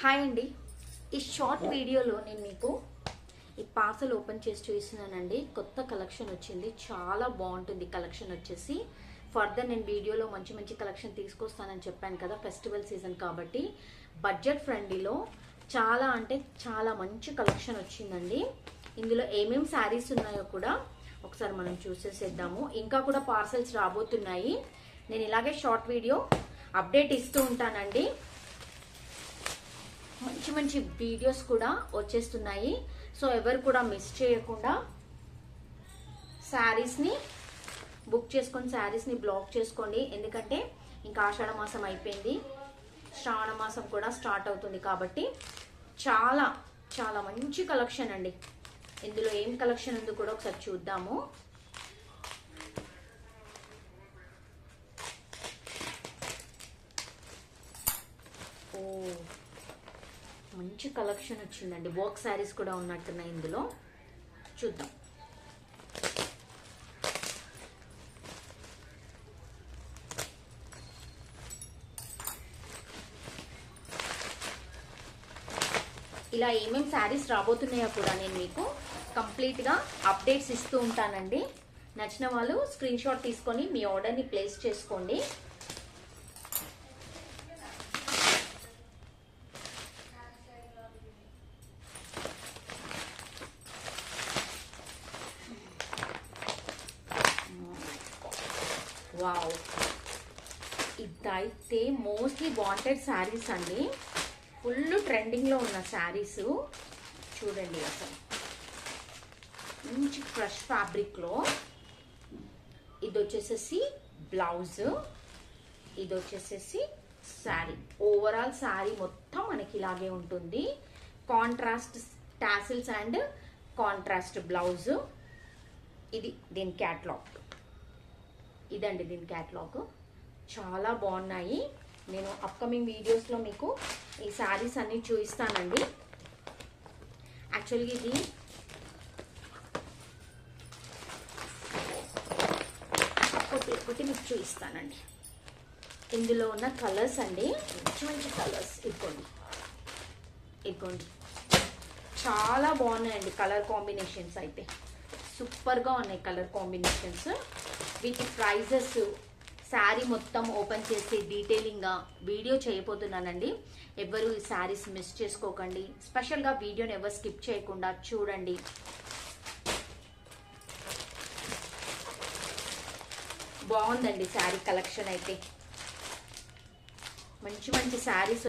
Hi అండి. ఈ short వీడియోలో నేను మీకు ఈ పార్సల్ ఓపెన్ చేసి చూపిస్తున్నానండి. కొత్త కలెక్షన్ వచ్చింది, చాలా బాగుంటుంది కలెక్షన్ వచ్చేసి. ఫర్దర్ నేను వీడియోలో మంచి మంచి కలెక్షన్ తీసుకొస్తానని చెప్పాను కదా, ఫెస్టివల్ సీజన్ కాబట్టి బడ్జెట్ ఫ్రెండ్లీలో చాలా అంటే చాలా మంచి కలెక్షన్ వచ్చిందండి. ఇందులో ఏమేమి శారీస్ ఉన్నాయో కూడా ఒకసారి మనం చూసేసేద్దాము. ఇంకా కూడా పార్సల్స్ రాబోతున్నాయి. నేను ఇలాగే షార్ట్ వీడియో అప్డేట్ ఇస్తూ ఉంటానండి. మంచి మంచి వీడియోస్ కూడా వచ్చేస్తున్నాయి. సో ఎవరు కూడా మిస్ చేయకుండా శారీస్ని బుక్ చేసుకొని శారీస్ని బ్లాక్ చేసుకోండి. ఎందుకంటే ఇంకా ఆషాఢ మాసం అయిపోయింది, శ్రావణ మాసం కూడా స్టార్ట్ అవుతుంది కాబట్టి చాలా చాలా మంచి కలెక్షన్ అండి. ఇందులో ఏం కలెక్షన్ ఉందో కూడా ఒకసారి చూద్దాము. మంచి కలెక్షన్ వచ్చిందండి. వర్క్ శారీస్ కూడా ఉన్నట్టున్నాయి ఇందులో, చూద్దాం. ఇలా ఏమేమి శారీస్ రాబోతున్నాయో కూడా నేను మీకు కంప్లీట్గా అప్డేట్స్ ఇస్తూ ఉంటానండి. నచ్చిన వాళ్ళు స్క్రీన్ షాట్ తీసుకొని మీ ఆర్డర్ని ప్లేస్ చేసుకోండి. వావ్, ఇదైతే మోస్ట్లీ వాంటెడ్ శారీస్ అండి. ఫుల్ ట్రెండింగ్లో ఉన్న శారీస్ చూడండి. అసలు మంచి ఫ్రెష్ ఫ్యాబ్రిక్లో ఇది వచ్చేసేసి బ్లౌజ్, ఇది వచ్చేసేసి శారీ. ఓవరాల్ శారీ మొత్తం మనకి ఇలాగే ఉంటుంది. Contrast tassels and contrast blouse. ఇది దీని క్యాట్లాగ్, ఇదండి దీని క్యాట్లాగ్. చాలా బాగున్నాయి. నేను అప్కమింగ్ వీడియోస్లో మీకు ఈ శారీస్ అన్ని చూపిస్తానండి. యాక్చువల్గా ఇది ఒకటి మీకు చూపిస్తానండి. ఇందులో ఉన్న కలర్స్ అండి, మంచి మంచి కలర్స్. ఇదిగోండి చాలా బాగున్నాయండి. కలర్ కాంబినేషన్స్ అయితే సూపర్గా ఉన్నాయి కలర్ కాంబినేషన్స్. వీటి ప్రైజెస్ శారీ మొత్తం ఓపెన్ చేసి డీటెయిలింగ్గా వీడియో చేయబోతున్నానండి. ఎవరు ఈ శారీస్ మిస్ చేసుకోకండి. స్పెషల్గా వీడియోని ఎవరు స్కిప్ చేయకుండా చూడండి. బాగుందండి శారీ కలెక్షన్ అయితే. మంచి మంచి శారీస్